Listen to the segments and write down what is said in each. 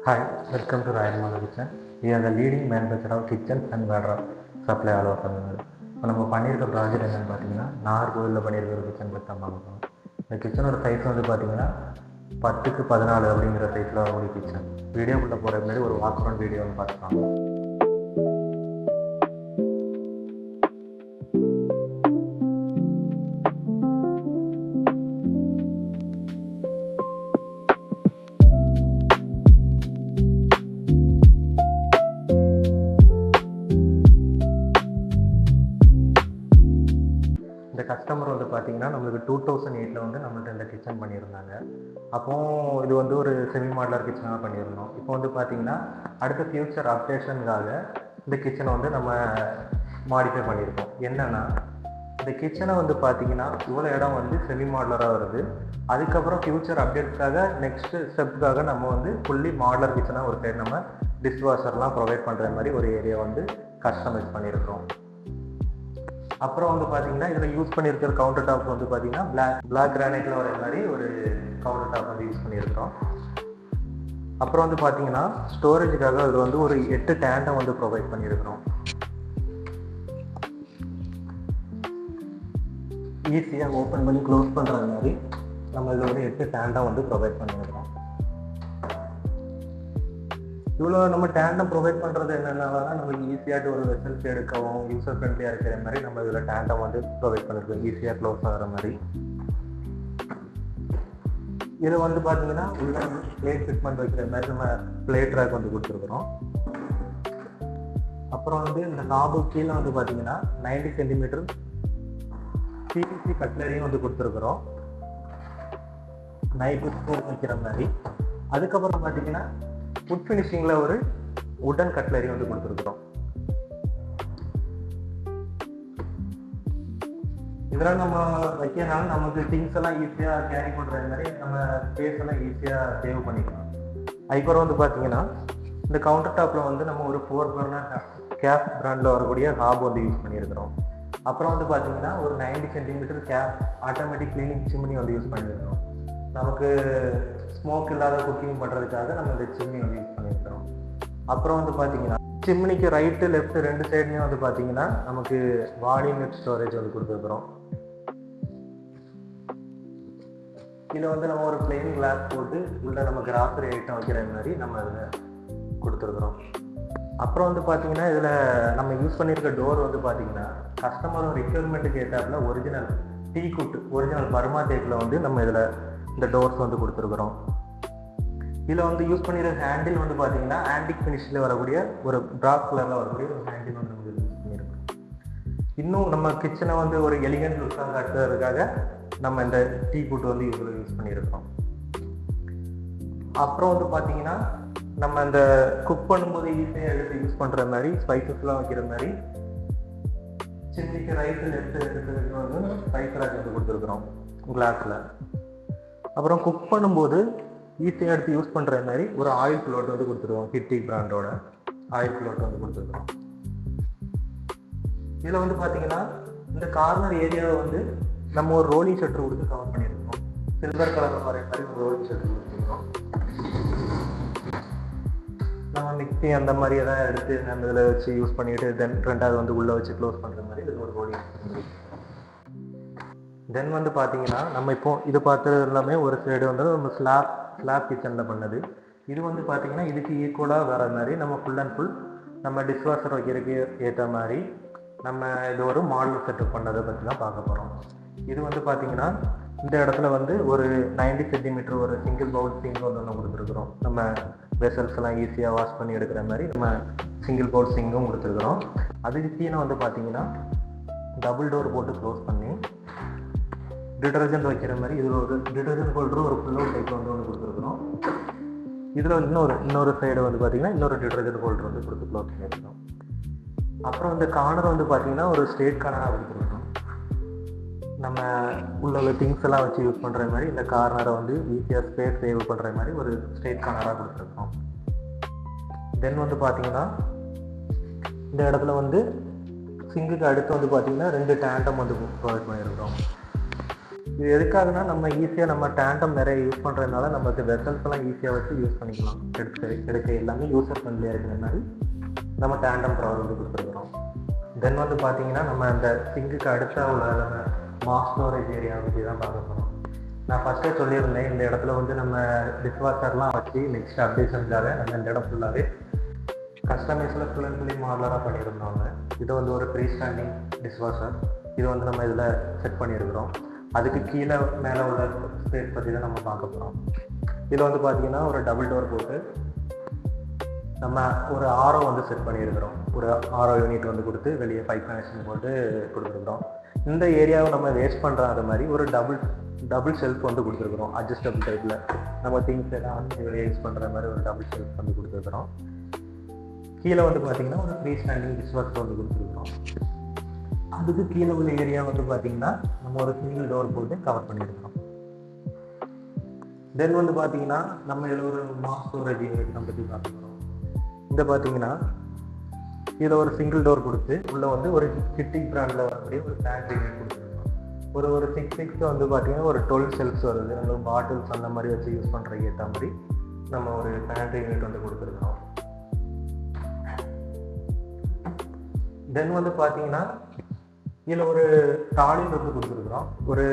Hi, welcome to Ryan Mother Kitchen. We are the leading manufacturer of kitchens and wardrobe supply all over Tamil Nadu. இப்போ நம்ம பண்ணியிருக்க project என்னென்னு பார்த்தீங்கன்னா நாகர்கோவிலில் பண்ணியிருக்கிற ஒரு கிச்சன் பற்றி தான் பார்க்க போகிறோம். இந்த கிச்சனோட சைஸ் வந்து பார்த்தீங்கன்னா 10x14 அப்படிங்கிற சைஸில் ஒரு கிச்சன். வீடியோக்குள்ளே போகிற முன்னாடி ஒரு வாக் அரவுண்ட் வீடியோ வந்து பார்த்துக்கலாம். இந்த கஸ்டமர் வந்து பார்த்தீங்கன்னா நம்மளுக்கு 2008 வந்து நம்மள்ட்ட இந்த கிச்சன் பண்ணியிருந்தாங்க. அப்போது இது வந்து ஒரு செமி மாடலர் கிச்சனாக பண்ணியிருந்தோம். இப்போ வந்து பார்த்தீங்கன்னா அடுத்த ஃப்யூச்சர் அப்டேஷனுக்காக இந்த கிச்சனை வந்து நம்ம மாடிஃபை பண்ணியிருக்கோம். என்னென்னா இந்த கிச்சனை வந்து பார்த்தீங்கன்னா இவ்வளோ இடம் வந்து செமி மாடலராக வருது. அதுக்கப்புறம் ஃப்யூச்சர் அப்டேட்ஸ்க்காக நெக்ஸ்ட்டு ஸ்டெப்புக்காக நம்ம வந்து ஃபுல்லி மாடலர் கிச்சனாக ஒரு சைடு நம்ம டிஷ்வாஷர்லாம் ப்ரொவைட் பண்ணுற மாதிரி ஒரு ஏரியா வந்து கஸ்டமைஸ் பண்ணியிருக்கிறோம். அப்புறம் வந்து பார்த்தீங்கன்னா இதில் யூஸ் பண்ணியிருக்கிற கவுண்டர் டாப் வந்து பார்த்தீங்கன்னா பிளாக் கிரானைட்டில் வர மாதிரி ஒரு கவுண்டர் டாப் வந்து யூஸ் பண்ணியிருக்கிறோம். அப்புறம் வந்து பார்த்தீங்கன்னா ஸ்டோரேஜுக்காக அதில் வந்து ஒரு 8 டேண்டை வந்து ப்ரொவைட் பண்ணியிருக்கிறோம். ஈஸியாக ஓப்பன் பண்ணி க்ளோஸ் பண்ணுற மாதிரி நம்ம இதில் ஒரு 8 டேண்டை வந்து ப்ரொவைட் பண்ணியிருக்கிறோம். இவ்வளோ நம்ம டேண்டம் ப்ரொவைட் பண்ணுறது என்னென்னா நம்மளுக்கு ஈஸியாகிட்டு ஒரு வெசல்ஸ் எடுக்கவும் யூசர் ஃப்ரெண்ட்லியாக இருக்கிற மாதிரி நம்ம இதில் டேண்டம் வந்து ப்ரொவைட் பண்ணியிருக்கோம். ஈஸியாக க்ளோஸ் ஆகிற மாதிரி இது வந்து பார்த்தீங்கன்னா உள்ள பிளேட் ஃபிட்மெண்ட் வைக்கிற மாதிரி நம்ம பிளேட் ரேக் வந்து கொடுத்துருக்குறோம். அப்புறம் வந்து இந்த நாபு கீழே வந்து பார்த்தீங்கன்னா 90 சென்டிமீட்டர் பிவிசி கட்லரியும் வந்து கொடுத்துருக்குறோம், நைஃப் ஸ்பூன் வைக்கிற மாதிரி. அதுக்கப்புறம் பார்த்தீங்கன்னா ஃபுட் ஃபினிஷிங்கில் ஒரு உடன் கட்லரி வந்து கொடுத்துருக்குறோம். இதெல்லாம் நம்ம வைக்கிறதுனால நமக்கு திங்ஸ் எல்லாம் ஈஸியாக கேரி பண்ணுற மாதிரி நம்ம ஸ்பேஸ் எல்லாம் ஈஸியாக சேவ் பண்ணிக்கலாம். அதுக்கப்புறம் வந்து பார்த்தீங்கன்னா இந்த கவுண்டர் டாப்பில் வந்து நம்ம ஒரு 4 பர்னர் கேப் பிராண்டில் வரக்கூடிய ஹாப் வந்து யூஸ் பண்ணியிருக்கிறோம். அப்புறம் வந்து பார்த்தீங்கன்னா ஒரு 90 centimetre gap automatic cleaning chimney வந்து யூஸ் பண்ணியிருக்கிறோம். நமக்கு ஸ்மோக் இல்லாத குக்கிங் பண்ணுறதுக்காக நம்ம இந்த சிம்னி வந்து யூஸ் பண்ணியிருக்கிறோம். அப்புறம் வந்து பார்த்தீங்கன்னா சிம்னிக்கு ரைட்டு லெஃப்ட் 2 சைட்லேயும் வந்து பார்த்தீங்கன்னா நமக்கு வால்யூம் நெட் ஸ்டோரேஜ் வந்து கொடுத்துருக்குறோம். இதில் வந்து நம்ம ஒரு பிளெயின் கிளாஸ் போட்டு உள்ள நம்ம கிராசரி ஐட்டம் வைக்கிற மாதிரி நம்ம இதில் கொடுத்துருக்குறோம். அப்புறம் வந்து பார்த்தீங்கன்னா இதில் நம்ம யூஸ் பண்ணியிருக்க டோர் வந்து பார்த்தீங்கன்னா கஸ்டமரோட ரிக்யர்மெண்ட்டுக்கு ஏற்றாப்புல ஒரிஜினல் டீ குட் ஒரிஜினல் பர்மா தேக்கில் வந்து நம்ம இதில் இந்த டோர்ஸ் வந்து கொடுத்துருக்குறோம். இதில் வந்து யூஸ் பண்ணியிருக்க ஹேண்டில் வந்து பார்த்தீங்கன்னா ஆன்டிக் ஃபினிஷில் வரக்கூடிய ஒரு டார்க் கலரில் வரக்கூடிய ஒரு ஹேண்டில் வந்து நம்ம யூஸ் பண்ணியிருக்கோம். இன்னும் நம்ம கிச்சனை வந்து ஒரு எலிகன்ட் லுக்காக காட்டுறதுக்காக நம்ம இந்த டீ குட் வந்து இதில் யூஸ் பண்ணியிருக்கோம். அப்புறம் வந்து பார்த்தீங்கன்னா நம்ம இந்த குக் பண்ணும்போது ஈஸியாக எடுத்து யூஸ் பண்ணுற மாதிரி ஸ்பைசஸ்லாம் வைக்கிற மாதிரி சின்னிக்கு ரைட்டு லெஃப்ட் எடுத்துக்கு வந்து ஸ்பைஸ் ரேக் வந்து கொடுத்துருக்குறோம் கிளாஸில். அப்புறம் குக் பண்ணும்போது ஈஸியாக எடுத்து யூஸ் பண்ணுற மாதிரி ஒரு ஆயில் ஃப்ளோட் வந்து கொடுத்துருவோம். கிட்டி பிராண்டோட ஆயில் ஃப்ளோட் வந்து கொடுத்துருக்குறோம். இதில் வந்து பார்த்தீங்கன்னா இந்த கார்னர் ஏரியாவை வந்து நம்ம ஒரு ரோலிங் ஷட்டர் கொடுத்து கவர் பண்ணியிருக்கோம். சில்வர் கலர் வர மாதிரி ஒரு ரோலிங் ஷட்டர் கொடுத்துருக்கோம். நம்ம மிக்ஸி அந்த மாதிரி எதாவது எடுத்து நம்ம இதில் வச்சு யூஸ் பண்ணிவிட்டு ரெண்டாவது வந்து உள்ளே வச்சு க்ளோஸ் பண்ணுற மாதிரி இது ஒரு ரோலிங் ஷட்டர். தென் வந்து பார்த்தீங்கன்னா நம்ம இப்போ இது பார்த்தது எல்லாமே ஒரு சைடு வந்து நம்ம ஸ்லாப் கிச்சனில் பண்ணது. இது வந்து பார்த்தீங்கன்னா இதுக்கு ஈக்குவலாக வர மாதிரி நம்ம ஃபுல் அண்ட் ஃபுல் நம்ம டிஷ்வாஷர் வைக்கிறதுக்கு ஏற்ற மாதிரி நம்ம இது ஒரு மாடல் செட்டப் பண்ணதை பற்றி தான் பார்க்க போகிறோம். இது வந்து பார்த்தீங்கன்னா இந்த இடத்துல வந்து ஒரு 90 சென்டிமீட்டர் ஒரு சிங்கிள் பவுல் சிங்க் வந்து ஒன்று கொடுத்துருக்குறோம். நம்ம வெசல்ஸ் எல்லாம் ஈஸியாக வாஷ் பண்ணி எடுக்கிற மாதிரி நம்ம சிங்கிள் பவுல் சிங்கும் கொடுத்துருக்குறோம். அதுக்கு கீழே வந்து பார்த்தீங்கன்னா டபுள் டோர் போட்டு க்ளோஸ் பண்ணி டிட்டர்ஜென்ட் வைக்கிற மாதிரி இதில் ஒரு டிட்டர்ஜென்ட் ஹோல்டரும் ஒரு ஃபுல் அவுட் டைப் வந்து ஒன்று கொடுத்துருக்குறோம். இதில் இன்னொரு சைடு வந்து பார்த்தீங்கன்னா இன்னொரு டிட்டர்ஜென்ட் ஹோல்டர் வந்து கொடுத்து க்ளோஸ் பண்ணியிருக்கோம். அப்புறம் இந்த கார்னர் வந்து பார்த்தீங்கன்னா ஒரு ஸ்ட்ரெயிட் கார்னராக கொடுத்துருக்கோம். நம்ம உள்ள திங்ஸ் எல்லாம் வச்சு யூஸ் பண்ணுற மாதிரி இந்த கார்னரை வந்து ஈஸியாக ஸ்பேஸ் சேவ் பண்ணுற மாதிரி ஒரு ஸ்ட்ரெயிட் கார்னராக கொடுத்துருக்கோம். தென் வந்து பார்த்தீங்கன்னா இந்த இடத்துல வந்து சிங்குக்கு அடுத்து வந்து பார்த்தீங்கன்னா 2 டேண்டம் வந்து ப்ரொவைட் பண்ணியிருக்கிறோம். இது எதுக்காகனா நம்ம ஈஸியாக நம்ம டேண்டம் நிறைய யூஸ் பண்ணுறதுனால நமக்கு வெசல்ஸ்லாம் ஈஸியாக வச்சு யூஸ் பண்ணிக்கலாம். எடுக்க எல்லாமே யூசர் ஃப்ரெண்ட்லியாக இருக்கிற மாதிரி நம்ம டேண்டம் ப்ராப்ளம் வந்து கொடுத்துருக்குறோம். தென் வந்து பார்த்தீங்கன்னா நம்ம அந்த சிங்குக்கு அடுத்த உள்ள நம்ம மாஸ் ஸ்டோரேஜ் ஏரியா பற்றி தான் பார்க்க போகிறோம். நான் ஃபஸ்ட்டே சொல்லியிருந்தேன், இந்த இடத்துல வந்து நம்ம டிஷ்வாஷர்லாம் வச்சு நெக்ஸ்ட் அப்டேஷனுக்காக நம்ம இந்த இடம் ஃபுல்லாகவே கஸ்டமைஸில் ஃபுல் அண்ட் ஃபுல்லி மாடலராக பண்ணியிருந்தோங்க. இது வந்து ஒரு ஃப்ரீ ஸ்டாண்டிங் டிஷ்வாஷர். இது வந்து நம்ம இதில் செட் பண்ணியிருக்கிறோம். அதுக்கு கீழே மேலே உள்ள ஸ்பேஸ் பற்றி தான் நம்ம பார்க்க போகிறோம். இதில் வந்து பார்த்தீங்கன்னா ஒரு டபுள் டோர் போட்டு நம்ம ஒரு ஆரோ வந்து செட் பண்ணியிருக்கிறோம். ஒரு ஆரோ யூனிட் வந்து கொடுத்து வெளியே பைப் கனெக்ஷன் போட்டு கொடுத்துருக்குறோம். இந்த ஏரியாவை நம்ம வேஸ்ட் பண்ணுறாத மாதிரி ஒரு டபுள் ஷெல்ஃப் வந்து கொடுத்துருக்குறோம். அட்ஜஸ்டபிள் டைப்பில் நம்ம திங்ஸ் எல்லாம் யூஸ் பண்ணுற மாதிரி ஒரு டபுள் ஷெல்ஃப் வந்து கொடுத்துருக்குறோம். கீழே வந்து பார்த்தீங்கன்னா ஒரு ஃப்ரீ ஸ்டாண்டிங் டிஷ்வாஷர் வந்து கொடுத்துருக்குறோம். அதுக்கு கீழே உள்ள ஏரியா வந்து பார்த்தீங்கன்னா நம்ம ஒரு சிங்கிள் டோர் போட்டு கவர் பண்ணியிருக்கிறோம். தென் வந்து பார்த்தீங்கன்னா நம்ம இதில் ஒரு மாஸ் ஸ்டோரேஜ் யூனிட் பற்றி பார்க்க போகிறோம். இந்த பார்த்தீங்கன்னா இதில் ஒரு சிங்கிள் டோர் கொடுத்து உள்ளே வந்து ஒரு கிட்டிங் பிராண்டில் வரக்கூடிய ஒரு பேண்ட்ரி யூனிட் கொடுத்துருக்கோம். ஒரு 6 வந்து பார்த்தீங்கன்னா ஒரு 12 ஷெல்ஃப்ஸ் வருது. நம்ம பாட்டில்ஸ் அந்த மாதிரி வச்சு யூஸ் பண்ணுறதுக்கு ஏற்ற மாதிரி நம்ம ஒரு பேண்ட்ரி யூனிட் வந்து கொடுத்துருக்கோம். தென் வந்து பார்த்தீங்கன்னா இதில் ஒரு டாய்லெட் வந்து கொடுத்துருக்குறோம். ஒரு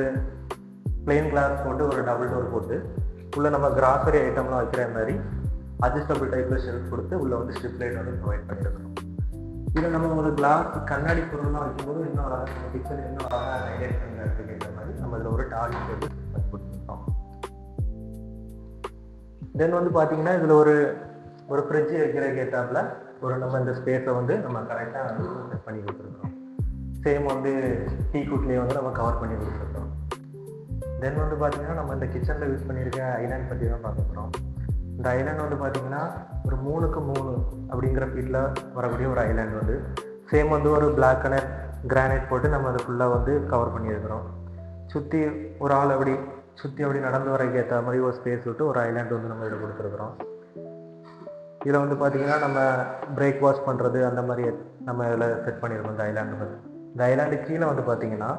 பிளெயின் கிளாஸ் போட்டு ஒரு டபுள் டோர் போட்டு உள்ளே நம்ம கிராசரி ஐட்டம்லாம் வைக்கிற மாதிரி அட்ஜஸ்டபிள் டைப்பில் ஷெல்ஃப் கொடுத்து உள்ளே வந்து ஸ்ட்ரிப் லைட் வந்து ப்ரொவைட் பண்ணியிருக்கிறோம். இதில் நம்ம ஒரு கிளாஸ் கண்ணாடி பொருள்லாம் வைக்கும்போது இன்னும் அழகாக நம்ம கிச்சன் இன்னும் அழகாக ஹைலைட் பண்ணி கேட்குற மாதிரி நம்ம இதில் ஒரு டாய்லெட் வந்து பண்ணி கொடுத்துருக்கோம். தென் வந்து பார்த்தீங்கன்னா இதில் ஒரு ஃப்ரிட்ஜ் வைக்கிற கேட்டாப்பில் நம்ம இந்த ஸ்பேஸை வந்து நம்ம கரெக்டாக வந்து செட் பண்ணி கொடுத்துருக்கோம். சேம் வந்து டீ குட்லேயே வந்து நம்ம கவர் பண்ணி கொடுத்துருக்கோம். தென் வந்து பார்த்தீங்கன்னா நம்ம இந்த கிச்சனில் யூஸ் பண்ணியிருக்க ஐலாண்ட் பற்றி தான் பார்க்க போகிறோம். இந்த ஐலாண்ட் வந்து பார்த்தீங்கன்னா ஒரு 3x3 அப்படிங்கிற ஃபீட்டில் வரக்கூடிய ஒரு ஐலாண்ட் வந்து சேம் வந்து ஒரு பிளாக் கலர் கிரானைட் போட்டு நம்ம அதை ஃபுல்லாக வந்து கவர் பண்ணியிருக்கிறோம். சுற்றி ஒரு ஆள் அப்படி நடந்து வரக்கு ஏற்ற மாதிரி ஒரு ஸ்பேஸ் விட்டு ஒரு ஐலாண்ட் வந்து நம்ம இதில் கொடுத்துருக்குறோம். இதில் வந்து பார்த்தீங்கன்னா நம்ம பிரேக் வாஷ் பண்ணுறது அந்த மாதிரி நம்ம இதில் செட் பண்ணியிருக்கோம். இந்த ஐலாண்டு கீழே வந்து பார்த்தீங்கன்னா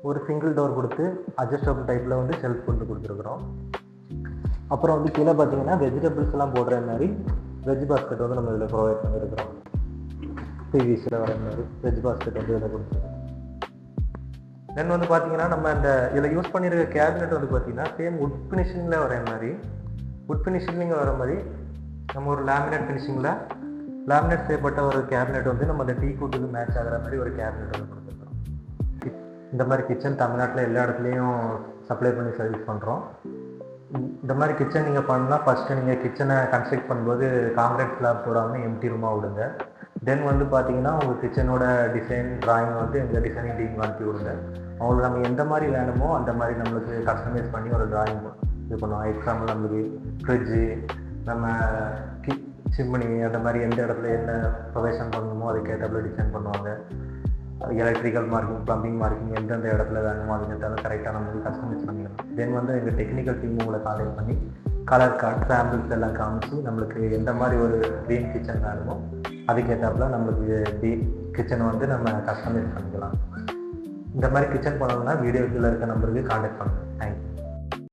ஒரு சிங்கிள் டோர் கொடுத்து அட்ஜஸ்டபிள் டைப்பில் வந்து ஷெல்ஃப் கொண்டு கொடுத்துருக்குறோம். அப்புறம் வந்து கீழே பார்த்தீங்கன்னா வெஜிடபிள்ஸ் எல்லாம் போடுற மாதிரி வெஜ் பாஸ்கெட் வந்து நம்ம இதில் ப்ரொவைட் பண்ணியிருக்கிறோம். பிவிசியில் வர மாதிரி வெஜ் பாஸ்கெட் வந்து இதில் கொடுத்துருக்கோம். தென் வந்து பார்த்தீங்கன்னா நம்ம இந்த இதில் யூஸ் பண்ணியிருக்க கேபினெட் வந்து பார்த்தீங்கன்னா சேம் உட் ஃபினிஷிங்கில் வர மாதிரி நம்ம ஒரு லேமினேட் செய்யப்பட்ட ஒரு கேபினெட் வந்து நம்ம அந்த டீ கூட்டுக்கு மேட்ச் ஆகிற மாதிரி ஒரு கேபினெட் வந்து கொடுத்துருக்கோம். இந்த மாதிரி கிச்சன் தமிழ்நாட்டில் எல்லா இடத்துலையும் சப்ளை பண்ணி சர்வீஸ் பண்ணுறோம். இந்த மாதிரி கிச்சன் நீங்கள் பண்ணால் ஃபஸ்ட்டு நீங்கள் கிச்சனை கன்ஸ்ட்ரக்ட் பண்ணும்போது காங்கிரீட் ஸ்லாப் போடாமல் எம்டி ரூமாக விடுங்க. தென் வந்து பார்த்தீங்கன்னா உங்கள் கிச்சனோட டிசைன் டிராயிங் வந்து எங்கள் டிசைனிங் டீம் அனுப்பி விடுங்க. அவங்களுக்கு நம்ம எந்த மாதிரி வேணுமோ அந்த மாதிரி நம்மளுக்கு கஸ்டமைஸ் பண்ணி ஒரு டிராயிங் இது பண்ணுவோம். எக்ஸாம்பிள் நம்மளுக்கு ஃப்ரிட்ஜு, நம்ம சிம்னி அந்த மாதிரி எந்த இடத்துல என்ன ப்ரொவைஷன் பண்ணணுமோ அதுக்கேற்றப்பல டிசைன் பண்ணுவாங்க. எலக்ட்ரிக்கல் மார்க்கிங், ப்ளம்பிங் மார்க்கிங் எந்தெந்த இடத்துல வேணுமோ அதுக்கேற்ற கரெக்டாக நம்மளுக்கு கஸ்டமைஸ் பண்ணிடலாம். தென் வந்து எங்கள் டெக்னிக்கல் டீம் உங்களை கான்டாக்ட் பண்ணி கலர் கார்டு சாம்பிள்ஸ் எல்லாம் காமிச்சு நம்மளுக்கு எந்த மாதிரி ஒரு ட்ரீம் கிச்சன் வேணுமோ அதுக்கேற்றாப்புல நம்மளுக்கு கிச்சனை வந்து நம்ம கஸ்டமைஸ் பண்ணிக்கலாம். இந்த மாதிரி கிச்சன் பண்ணணும்னா வீடியோக்குள்ளே இருக்க நம்பருக்கு கான்டாக்ட் பண்ணுங்கள்.